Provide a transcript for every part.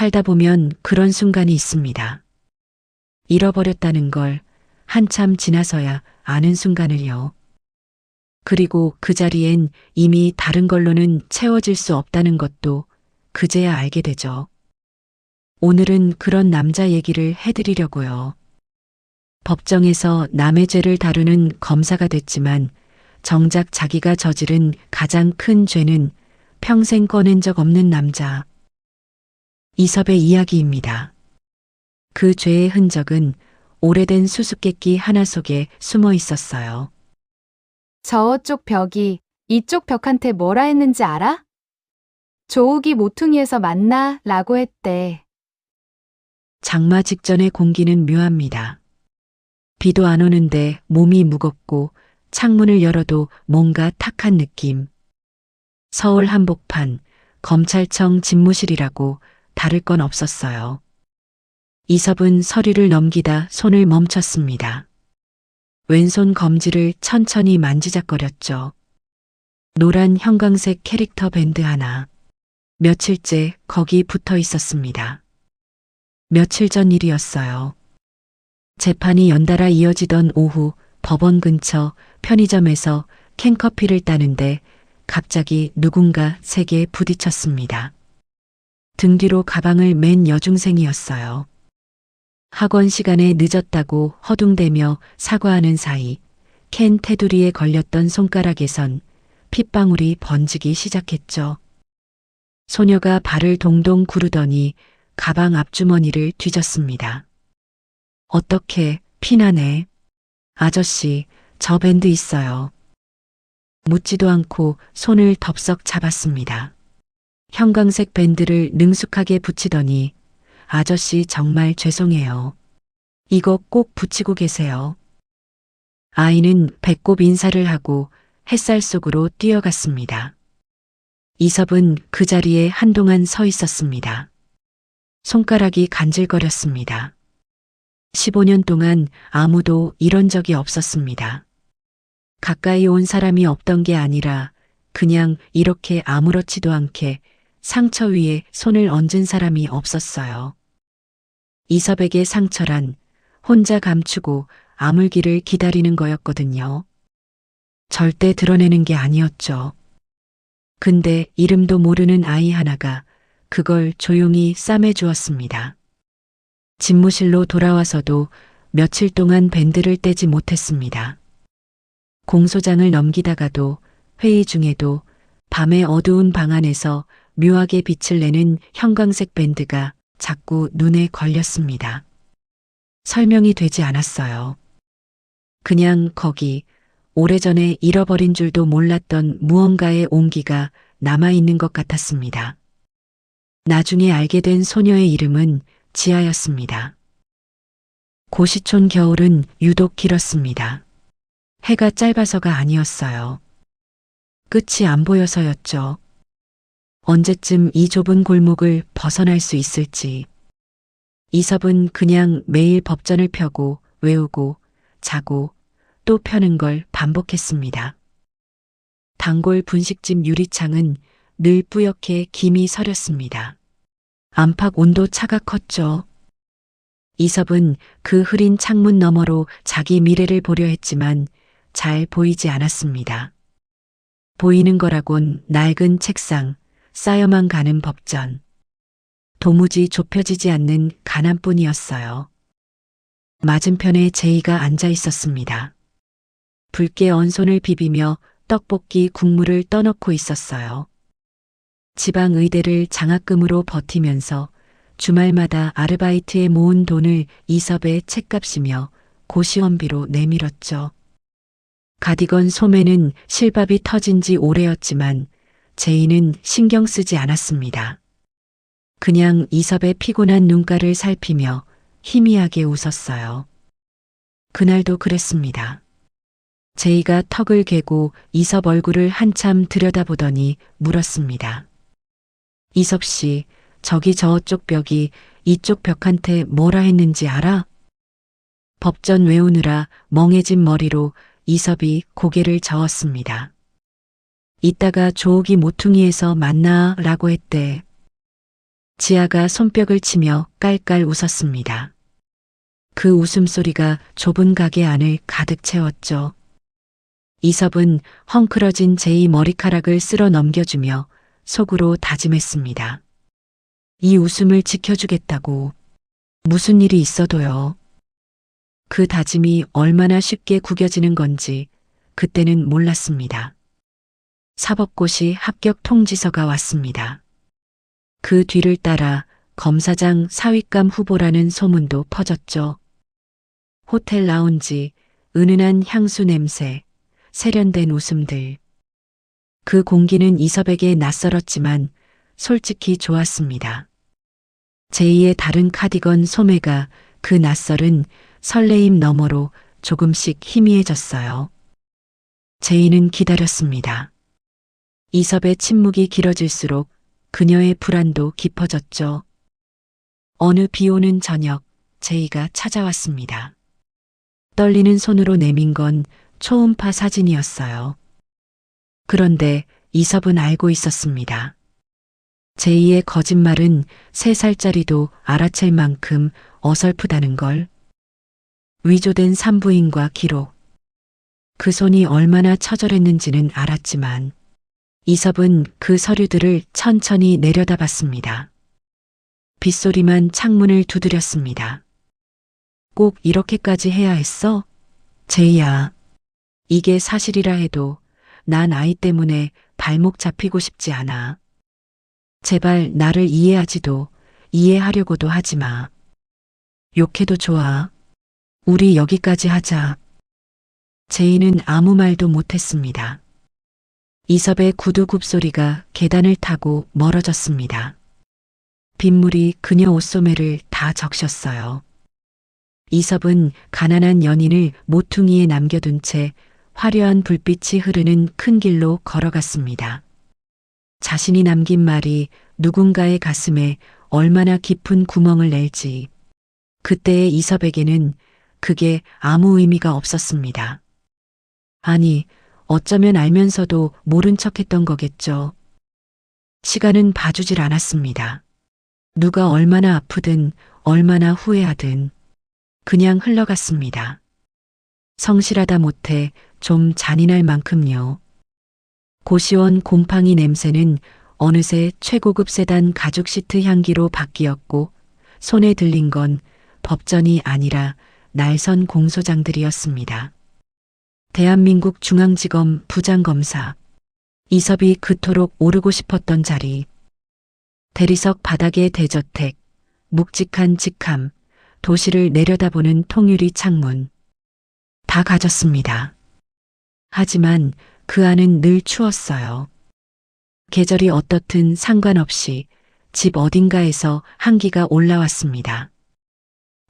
살다 보면 그런 순간이 있습니다. 잃어버렸다는 걸 한참 지나서야 아는 순간을요. 그리고 그 자리엔 이미 다른 걸로는 채워질 수 없다는 것도 그제야 알게 되죠. 오늘은 그런 남자 얘기를 해드리려고요. 법정에서 남의 죄를 다루는 검사가 됐지만 정작 자기가 저지른 가장 큰 죄는 평생 꺼낸 적 없는 남자. 이섭의 이야기입니다. 그 죄의 흔적은 오래된 수수께끼 하나 속에 숨어 있었어요. 저쪽 벽이 이쪽 벽한테 뭐라 했는지 알아? 조욱이 모퉁이에서 만나 라고 했대. 장마 직전의 공기는 묘합니다. 비도 안 오는데 몸이 무겁고 창문을 열어도 뭔가 탁한 느낌. 서울 한복판, 검찰청 집무실이라고 다를 건 없었어요. 이섭은 서류를 넘기다 손을 멈췄습니다. 왼손 검지를 천천히 만지작거렸죠. 노란 형광색 캐릭터 밴드 하나. 며칠째 거기 붙어 있었습니다. 며칠 전 일이었어요. 재판이 연달아 이어지던 오후 법원 근처 편의점에서 캔커피를 따는데 갑자기 누군가 세게 부딪혔습니다. 등 뒤로 가방을 맨 여중생이었어요. 학원 시간에 늦었다고 허둥대며 사과하는 사이 캔 테두리에 걸렸던 손가락에선 핏방울이 번지기 시작했죠. 소녀가 발을 동동 구르더니 가방 앞주머니를 뒤졌습니다. 어떻게 피나네. 아저씨, 저 밴드 있어요. 묻지도 않고 손을 덥석 잡았습니다. 형광색 밴드를 능숙하게 붙이더니 아저씨 정말 죄송해요. 이거 꼭 붙이고 계세요. 아이는 배꼽 인사를 하고 햇살 속으로 뛰어갔습니다. 이섭은 그 자리에 한동안 서 있었습니다. 손가락이 간질거렸습니다. 15년 동안 아무도 이런 적이 없었습니다. 가까이 온 사람이 없던 게 아니라 그냥 이렇게 아무렇지도 않게 상처 위에 손을 얹은 사람이 없었어요. 이섭에게 상처란 혼자 감추고 아물기를 기다리는 거였거든요. 절대 드러내는 게 아니었죠. 근데 이름도 모르는 아이 하나가 그걸 조용히 싸매주었습니다. 집무실로 돌아와서도 며칠 동안 밴드를 떼지 못했습니다. 공소장을 넘기다가도 회의 중에도 밤의 어두운 방 안에서 묘하게 빛을 내는 형광색 밴드가 자꾸 눈에 걸렸습니다. 설명이 되지 않았어요. 그냥 거기 오래전에 잃어버린 줄도 몰랐던 무언가의 온기가 남아있는 것 같았습니다. 나중에 알게 된 소녀의 이름은 지아였습니다. 고시촌 겨울은 유독 길었습니다. 해가 짧아서가 아니었어요. 끝이 안 보여서였죠. 언제쯤 이 좁은 골목을 벗어날 수 있을지. 이섭은 그냥 매일 법전을 펴고 외우고 자고 또 펴는 걸 반복했습니다. 단골 분식집 유리창은 늘 뿌옇게 김이 서렸습니다. 안팎 온도 차가 컸죠. 이섭은 그 흐린 창문 너머로 자기 미래를 보려 했지만 잘 보이지 않았습니다. 보이는 거라곤 낡은 책상, 쌓여만 가는 법전. 도무지 좁혀지지 않는 가난뿐이었어요. 맞은편에 제이가 앉아 있었습니다. 붉게 언 손을 비비며 떡볶이 국물을 떠넣고 있었어요. 지방의대를 장학금으로 버티면서 주말마다 아르바이트에 모은 돈을 이섭의 책값이며 고시원비로 내밀었죠. 가디건 소매는 실밥이 터진 지 오래였지만 제이는 신경 쓰지 않았습니다. 그냥 이섭의 피곤한 눈가를 살피며 희미하게 웃었어요. 그날도 그랬습니다. 제이가 턱을 괴고 이섭 얼굴을 한참 들여다보더니 물었습니다. 이섭 씨, 저기 저쪽 벽이 이쪽 벽한테 뭐라 했는지 알아? 법전 외우느라 멍해진 머리로 이섭이 고개를 저었습니다. 이따가 조욱이 모퉁이에서 만나 라고 했대. 지아가 손뼉을 치며 깔깔 웃었습니다. 그 웃음소리가 좁은 가게 안을 가득 채웠죠. 이섭은 헝클어진 제이 머리카락을 쓸어 넘겨주며 속으로 다짐했습니다. 이 웃음을 지켜주겠다고. 무슨 일이 있어도요. 그 다짐이 얼마나 쉽게 구겨지는 건지 그때는 몰랐습니다. 사법고시 합격 통지서가 왔습니다. 그 뒤를 따라 검사장 사윗감 후보라는 소문도 퍼졌죠. 호텔 라운지, 은은한 향수 냄새, 세련된 웃음들. 그 공기는 이섭에게 낯설었지만 솔직히 좋았습니다. 제이의 다른 카디건 소매가 그 낯설은 설레임 너머로 조금씩 희미해졌어요. 제이는 기다렸습니다. 이섭의 침묵이 길어질수록 그녀의 불안도 깊어졌죠. 어느 비 오는 저녁, 제이가 찾아왔습니다. 떨리는 손으로 내민 건 초음파 사진이었어요. 그런데 이섭은 알고 있었습니다. 제이의 거짓말은 3살짜리도 알아챌 만큼 어설프다는 걸. 위조된 산부인과 기록. 그 손이 얼마나 처절했는지는 알았지만 이섭은 그 서류들을 천천히 내려다봤습니다. 빗소리만 창문을 두드렸습니다. 꼭 이렇게까지 해야 했어? 제이야. 이게 사실이라 해도 난 아이 때문에 발목 잡히고 싶지 않아. 제발 나를 이해하지도 이해하려고도 하지 마. 욕해도 좋아. 우리 여기까지 하자. 제이는 아무 말도 못했습니다. 이섭의 구두 굽소리가 계단을 타고 멀어졌습니다. 빗물이 그녀 옷소매를 다 적셨어요. 이섭은 가난한 연인을 모퉁이에 남겨둔 채 화려한 불빛이 흐르는 큰 길로 걸어갔습니다. 자신이 남긴 말이 누군가의 가슴에 얼마나 깊은 구멍을 낼지 그때의 이섭에게는 그게 아무 의미가 없었습니다. 아니, 어쩌면 알면서도 모른 척했던 거겠죠. 시간은 봐주질 않았습니다. 누가 얼마나 아프든 얼마나 후회하든 그냥 흘러갔습니다. 성실하다 못해 좀 잔인할 만큼요. 고시원 곰팡이 냄새는 어느새 최고급 세단 가죽 시트 향기로 바뀌었고 손에 들린 건 법전이 아니라 날선 공소장들이었습니다. 대한민국 중앙지검 부장검사. 이섭이 그토록 오르고 싶었던 자리. 대리석 바닥의 대저택, 묵직한 직함, 도시를 내려다보는 통유리 창문. 다 가졌습니다. 하지만 그 안은 늘 추웠어요. 계절이 어떻든 상관없이 집 어딘가에서 한기가 올라왔습니다.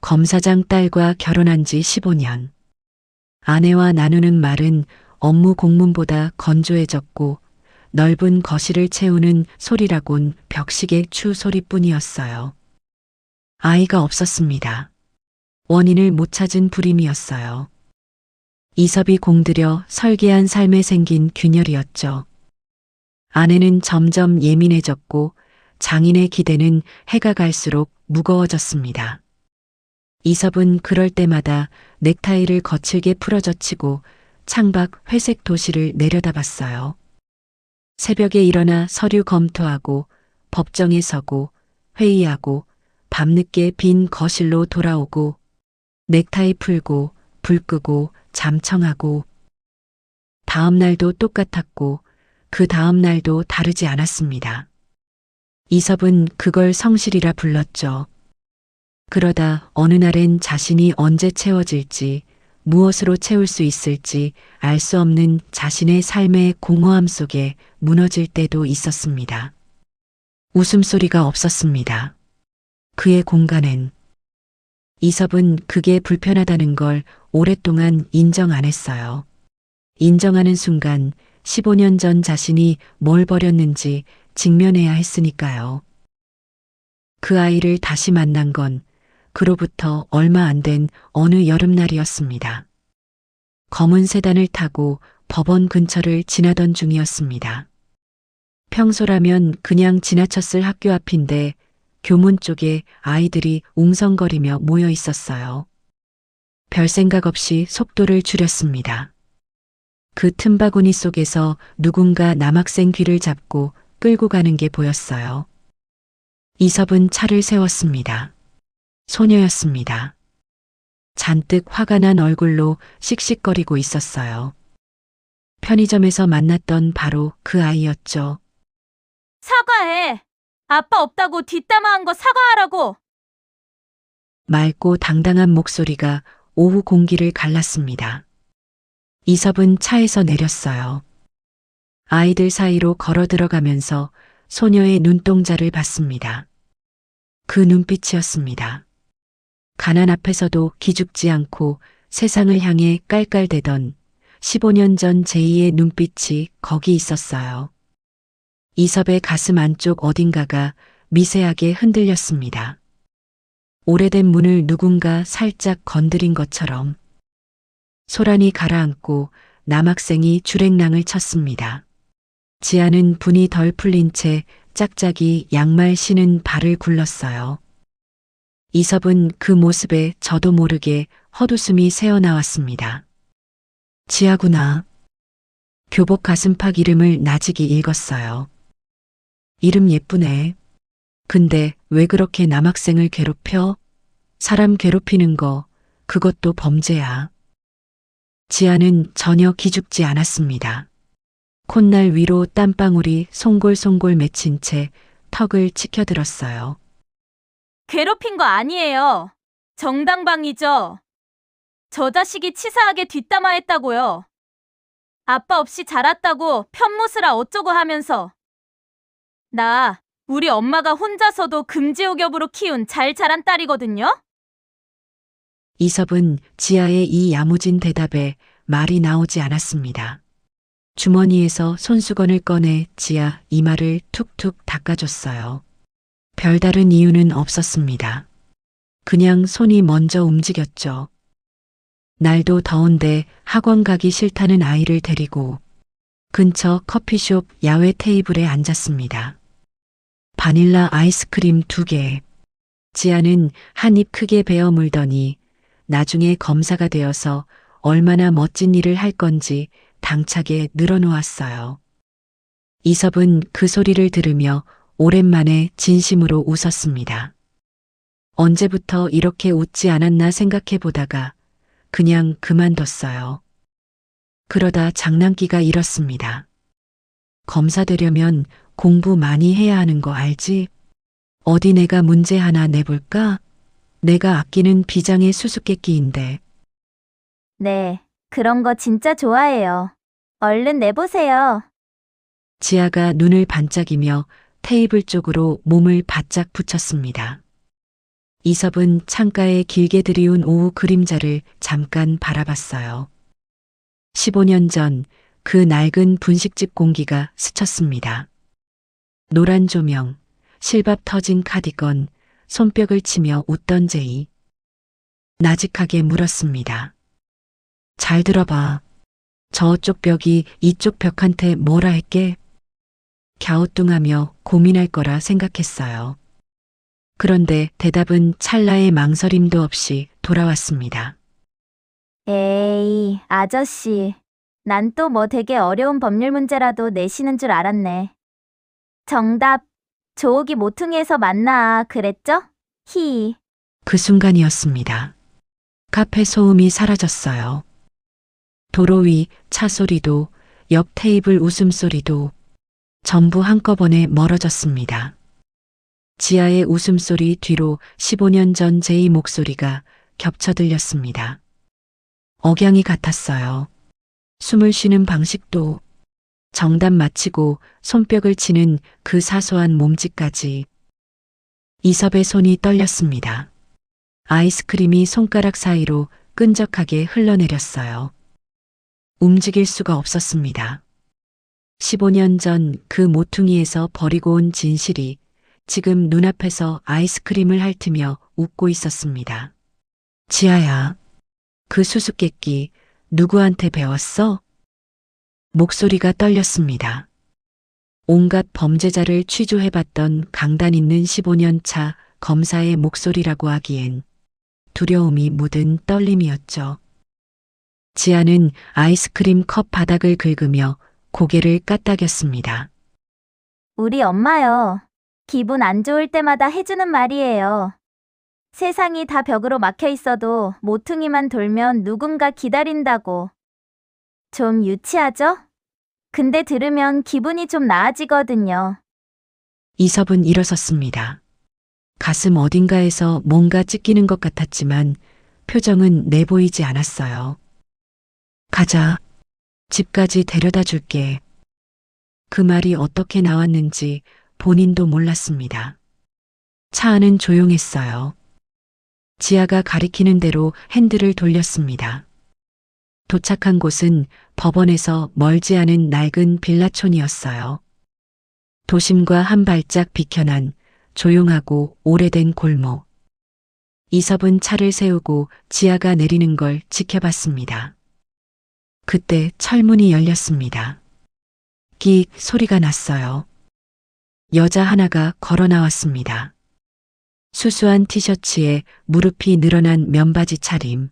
검사장 딸과 결혼한 지 15년. 아내와 나누는 말은 업무 공문보다 건조해졌고 넓은 거실을 채우는 소리라곤 벽시계 추 소리뿐이었어요. 아이가 없었습니다. 원인을 못 찾은 불임이었어요. 이섭이 공들여 설계한 삶에 생긴 균열이었죠. 아내는 점점 예민해졌고 장인의 기대는 해가 갈수록 무거워졌습니다. 이섭은 그럴 때마다 넥타이를 거칠게 풀어젖히고 창밖 회색 도시를 내려다봤어요. 새벽에 일어나 서류 검토하고 법정에 서고 회의하고 밤늦게 빈 거실로 돌아오고 넥타이 풀고 불 끄고 잠청하고 다음 날도 똑같았고 그 다음 날도 다르지 않았습니다. 이섭은 그걸 성실이라 불렀죠. 그러다 어느 날엔 자신이 언제 채워질지 무엇으로 채울 수 있을지 알 수 없는 자신의 삶의 공허함 속에 무너질 때도 있었습니다. 웃음소리가 없었습니다. 그의 공간엔. 이섭은 그게 불편하다는 걸 오랫동안 인정 안 했어요. 인정하는 순간 15년 전 자신이 뭘 버렸는지 직면해야 했으니까요. 그 아이를 다시 만난 건 그로부터 얼마 안 된 어느 여름날이었습니다. 검은 세단을 타고 법원 근처를 지나던 중이었습니다. 평소라면 그냥 지나쳤을 학교 앞인데 교문 쪽에 아이들이 웅성거리며 모여 있었어요. 별 생각 없이 속도를 줄였습니다. 그 틈바구니 속에서 누군가 남학생 귀를 잡고 끌고 가는 게 보였어요. 이섭은 차를 세웠습니다. 소녀였습니다. 잔뜩 화가 난 얼굴로 씩씩거리고 있었어요. 편의점에서 만났던 바로 그 아이였죠. 사과해. 아빠 없다고 뒷담화한 거 사과하라고. 맑고 당당한 목소리가 오후 공기를 갈랐습니다. 이섭은 차에서 내렸어요. 아이들 사이로 걸어 들어가면서 소녀의 눈동자를 봤습니다. 그 눈빛이었습니다. 가난 앞에서도 기죽지 않고 세상을 향해 깔깔대던 15년 전 제이의 눈빛이 거기 있었어요. 이섭의 가슴 안쪽 어딘가가 미세하게 흔들렸습니다. 오래된 문을 누군가 살짝 건드린 것처럼. 소란이 가라앉고 남학생이 줄행랑을 쳤습니다. 지아는 분이 덜 풀린 채 짝짝이 양말 신은 발을 굴렀어요. 이섭은 그 모습에 저도 모르게 헛웃음이 새어나왔습니다. 지아구나. 교복 가슴팍 이름을 나직이 읽었어요. 이름 예쁘네. 근데 왜 그렇게 남학생을 괴롭혀? 사람 괴롭히는 거, 그것도 범죄야. 지아는 전혀 기죽지 않았습니다. 콧날 위로 땀방울이 송골송골 맺힌 채 턱을 치켜들었어요. 괴롭힌 거 아니에요. 정당방위죠. 저 자식이 치사하게 뒷담화했다고요. 아빠 없이 자랐다고 편무스라 어쩌고 하면서. 나 우리 엄마가 혼자서도 금지옥엽으로 키운 잘 자란 딸이거든요. 이섭은 지아의 이 야무진 대답에 말이 나오지 않았습니다. 주머니에서 손수건을 꺼내 지아 이마를 툭툭 닦아줬어요. 별다른 이유는 없었습니다. 그냥 손이 먼저 움직였죠. 날도 더운데 학원 가기 싫다는 아이를 데리고 근처 커피숍 야외 테이블에 앉았습니다. 바닐라 아이스크림 2개. 지아는 한 입 크게 베어 물더니 나중에 검사가 되어서 얼마나 멋진 일을 할 건지 당차게 늘어놓았어요. 이섭은 그 소리를 들으며 오랜만에 진심으로 웃었습니다. 언제부터 이렇게 웃지 않았나 생각해 보다가 그냥 그만뒀어요. 그러다 장난기가 일었습니다. 검사 되려면 공부 많이 해야 하는 거 알지? 어디 내가 문제 하나 내볼까? 내가 아끼는 비장의 수수께끼인데. 네, 그런 거 진짜 좋아해요. 얼른 내보세요. 지아가 눈을 반짝이며 테이블 쪽으로 몸을 바짝 붙였습니다. 이섭은 창가에 길게 들이운 오후 그림자를 잠깐 바라봤어요. 15년 전 그 낡은 분식집 공기가 스쳤습니다. 노란 조명, 실밥 터진 카디건, 손뼉을 치며 웃던 제이. 나직하게 물었습니다. 잘 들어봐. 저쪽 벽이 이쪽 벽한테 뭐라 했게? 갸우뚱하며 고민할 거라 생각했어요. 그런데 대답은 찰나의 망설임도 없이 돌아왔습니다. 에이, 아저씨. 난 또 뭐 되게 어려운 법률 문제라도 내시는 줄 알았네. 정답, 조옥이 모퉁이에서 만나 그랬죠? 히. 그 순간이었습니다. 카페 소음이 사라졌어요. 도로 위 차 소리도 옆 테이블 웃음소리도 전부 한꺼번에 멀어졌습니다. 지아의 웃음소리 뒤로 15년 전 제이 목소리가 겹쳐 들렸습니다. 억양이 같았어요. 숨을 쉬는 방식도 정답 맞히고 손뼉을 치는 그 사소한 몸짓까지. 이섭의 손이 떨렸습니다. 아이스크림이 손가락 사이로 끈적하게 흘러내렸어요. 움직일 수가 없었습니다. 15년 전 그 모퉁이에서 버리고 온 진실이 지금 눈앞에서 아이스크림을 핥으며 웃고 있었습니다. 지아야, 그 수수께끼 누구한테 배웠어? 목소리가 떨렸습니다. 온갖 범죄자를 취조해봤던 강단 있는 15년 차 검사의 목소리라고 하기엔 두려움이 묻은 떨림이었죠. 지아는 아이스크림 컵 바닥을 긁으며 고개를 까딱였습니다. 우리 엄마요. 기분 안 좋을 때마다 해주는 말이에요. 세상이 다 벽으로 막혀 있어도 모퉁이만 돌면 누군가 기다린다고. 좀 유치하죠? 근데 들으면 기분이 좀 나아지거든요. 이섭은 일어섰습니다. 가슴 어딘가에서 뭔가 찢기는 것 같았지만 표정은 내보이지 않았어요. 가자. 집까지 데려다 줄게. 그 말이 어떻게 나왔는지 본인도 몰랐습니다. 차 안은 조용했어요. 지아가 가리키는 대로 핸들을 돌렸습니다. 도착한 곳은 법원에서 멀지 않은 낡은 빌라촌이었어요. 도심과 한 발짝 비켜난 조용하고 오래된 골목. 이섭은 차를 세우고 지아가 내리는 걸 지켜봤습니다. 그때 철문이 열렸습니다. 끽 소리가 났어요. 여자 하나가 걸어 나왔습니다. 수수한 티셔츠에 무릎이 늘어난 면바지 차림.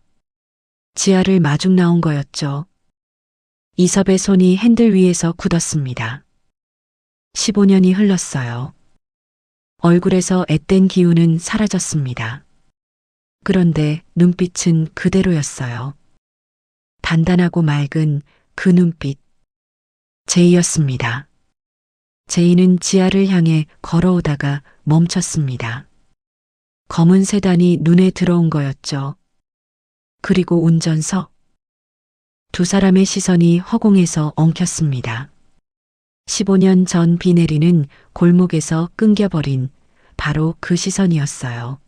지아를 마중 나온 거였죠. 이섭의 손이 핸들 위에서 굳었습니다. 15년이 흘렀어요. 얼굴에서 앳된 기운은 사라졌습니다. 그런데 눈빛은 그대로였어요. 단단하고 맑은 그 눈빛. 제이였습니다. 제이는 지아를 향해 걸어오다가 멈췄습니다. 검은 세단이 눈에 들어온 거였죠. 그리고 운전석. 두 사람의 시선이 허공에서 엉켰습니다. 15년 전 비 내리는 골목에서 끊겨버린 바로 그 시선이었어요.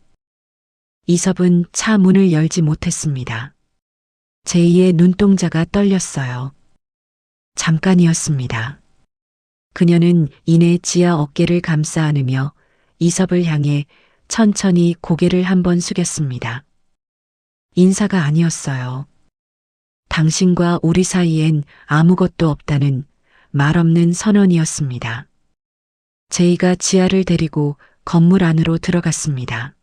이섭은 차 문을 열지 못했습니다. 제이의 눈동자가 떨렸어요. 잠깐이었습니다. 그녀는 이내 지아 어깨를 감싸 안으며 이섭을 향해 천천히 고개를 한번 숙였습니다. 인사가 아니었어요. 당신과 우리 사이엔 아무것도 없다는 말 없는 선언이었습니다. 제이가 지아를 데리고 건물 안으로 들어갔습니다.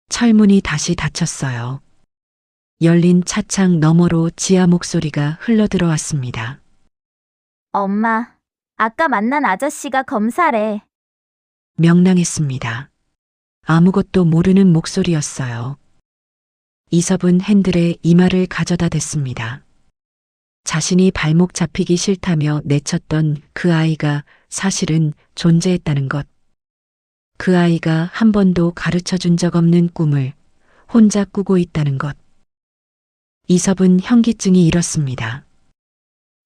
철문이 다시 닫혔어요. 열린 차창 너머로 지아 목소리가 흘러들어왔습니다. 엄마, 아까 만난 아저씨가 검사래. 명랑했습니다. 아무것도 모르는 목소리였어요. 이섭은 핸들에 이마를 가져다 댔습니다. 자신이 발목 잡히기 싫다며 내쳤던 그 아이가 사실은 존재했다는 것. 그 아이가 한 번도 가르쳐 준 적 없는 꿈을 혼자 꾸고 있다는 것. 이섭은 현기증이 일었습니다.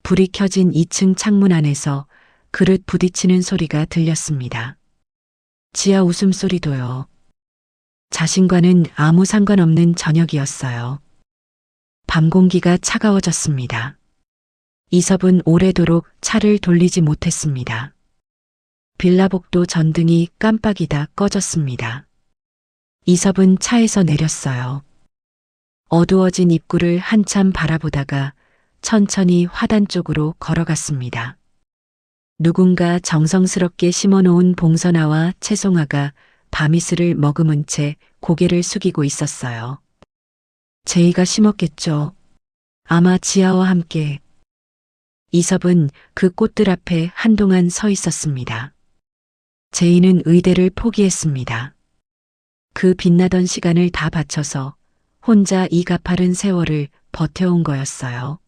불이 켜진 2층 창문 안에서 그릇 부딪히는 소리가 들렸습니다. 지아 웃음소리도요. 자신과는 아무 상관없는 저녁이었어요. 밤 공기가 차가워졌습니다. 이섭은 오래도록 차를 돌리지 못했습니다. 빌라복도 전등이 깜빡이다 꺼졌습니다. 이섭은 차에서 내렸어요. 어두워진 입구를 한참 바라보다가 천천히 화단 쪽으로 걸어갔습니다. 누군가 정성스럽게 심어놓은 봉선화와 채송화가 밤이슬을 머금은 채 고개를 숙이고 있었어요. 제이가 심었겠죠. 아마 지아와 함께. 이섭은 그 꽃들 앞에 한동안 서 있었습니다. 제이는 의대를 포기했습니다. 그 빛나던 시간을 다 바쳐서 혼자 이 가파른 세월을 버텨온 거였어요.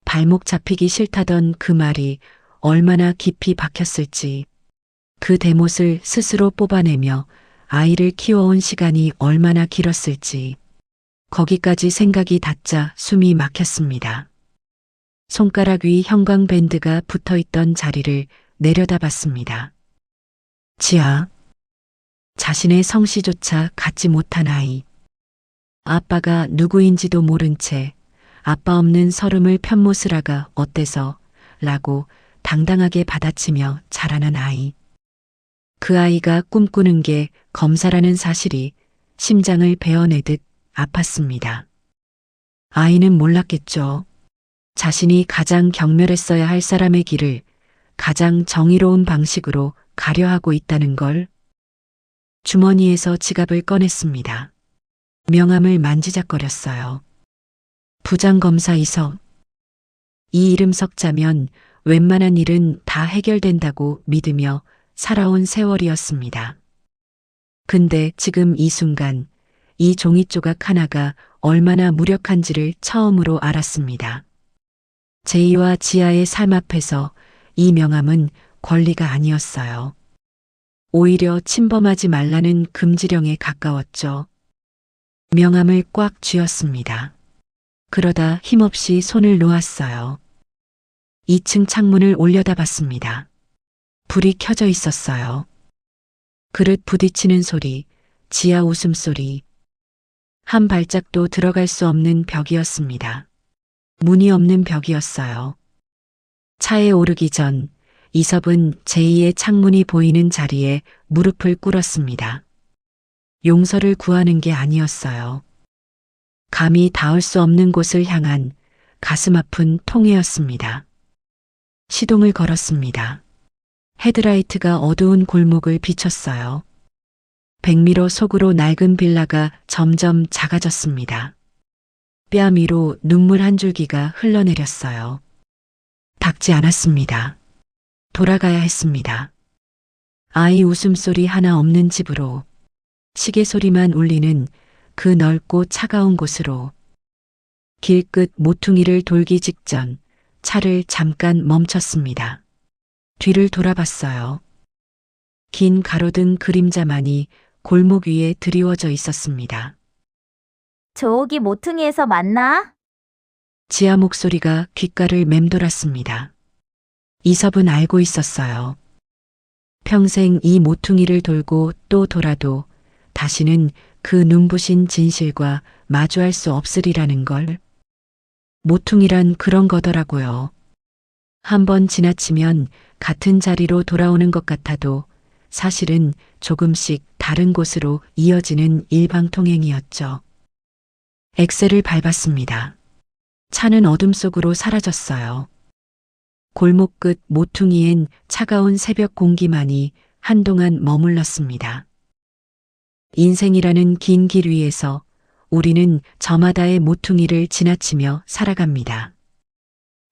발목 잡히기 싫다던 그 말이 얼마나 깊이 박혔을지, 그 대못을 스스로 뽑아내며 아이를 키워온 시간이 얼마나 길었을지, 거기까지 생각이 닿자 숨이 막혔습니다. 손가락 위 형광밴드가 붙어있던 자리를 내려다봤습니다. 지아. 자신의 성씨조차 갖지 못한 아이. 아빠가 누구인지도 모른 채 아빠 없는 서름을 편모스라가 어때서 라고 당당하게 받아치며 자라난 아이. 그 아이가 꿈꾸는 게 검사라는 사실이 심장을 베어내듯 아팠습니다. 아이는 몰랐겠죠. 자신이 가장 경멸했어야 할 사람의 길을 가장 정의로운 방식으로 가려하고 있다는 걸. 주머니에서 지갑을 꺼냈습니다. 명함을 만지작거렸어요. 부장검사 이석. 이 이름 석자면 웬만한 일은 다 해결된다고 믿으며 살아온 세월이었습니다. 근데 지금 이 순간 이 종이 조각 하나가 얼마나 무력한지를 처음으로 알았습니다. 제이와 지아의 삶 앞에서 이 명함은 권리가 아니었어요. 오히려 침범하지 말라는 금지령에 가까웠죠. 명함을 꽉 쥐었습니다. 그러다 힘없이 손을 놓았어요. 2층 창문을 올려다봤습니다. 불이 켜져 있었어요. 그릇 부딪히는 소리, 지아 웃음소리. 한 발짝도 들어갈 수 없는 벽이었습니다. 문이 없는 벽이었어요. 차에 오르기 전 이섭은 제2의 창문이 보이는 자리에 무릎을 꿇었습니다. 용서를 구하는 게 아니었어요. 감히 닿을 수 없는 곳을 향한 가슴 아픈 통해였습니다. 시동을 걸었습니다. 헤드라이트가 어두운 골목을 비췄어요. 100미러 속으로 낡은 빌라가 점점 작아졌습니다. 뺨 위로 눈물 한 줄기가 흘러내렸어요. 닦지 않았습니다. 돌아가야 했습니다. 아이 웃음소리 하나 없는 집으로, 시계 소리만 울리는 그 넓고 차가운 곳으로. 길끝 모퉁이를 돌기 직전 차를 잠깐 멈췄습니다. 뒤를 돌아봤어요. 긴 가로등 그림자만이 골목 위에 드리워져 있었습니다. 조옥이 모퉁이에서 만나? 지아 목소리가 귓가를 맴돌았습니다. 이섭은 알고 있었어요. 평생 이 모퉁이를 돌고 또 돌아도 다시는 그 눈부신 진실과 마주할 수 없으리라는 걸. 모퉁이란 그런 거더라고요. 한번 지나치면 같은 자리로 돌아오는 것 같아도 사실은 조금씩 다른 곳으로 이어지는 일방통행이었죠. 엑셀을 밟았습니다. 차는 어둠 속으로 사라졌어요. 골목 끝 모퉁이엔 차가운 새벽 공기만이 한동안 머물렀습니다. 인생이라는 긴 길 위에서 우리는 저마다의 모퉁이를 지나치며 살아갑니다.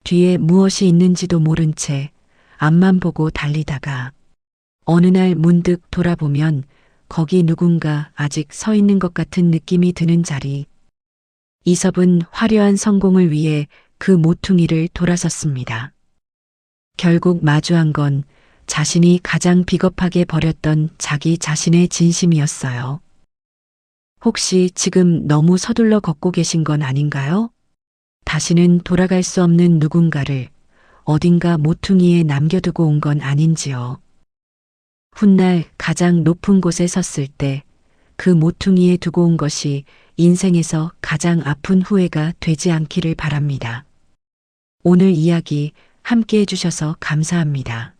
뒤에 무엇이 있는지도 모른 채 앞만 보고 달리다가 어느 날 문득 돌아보면 거기 누군가 아직 서 있는 것 같은 느낌이 드는 자리. 이섭은 화려한 성공을 위해 그 모퉁이를 돌아섰습니다. 결국 마주한 건 자신이 가장 비겁하게 버렸던 자기 자신의 진심이었어요. 혹시 지금 너무 서둘러 걷고 계신 건 아닌가요? 다시는 돌아갈 수 없는 누군가를 어딘가 모퉁이에 남겨두고 온 건 아닌지요. 훗날 가장 높은 곳에 섰을 때 그 모퉁이에 두고 온 것이 인생에서 가장 아픈 후회가 되지 않기를 바랍니다. 오늘 이야기 함께 해주셔서 감사합니다.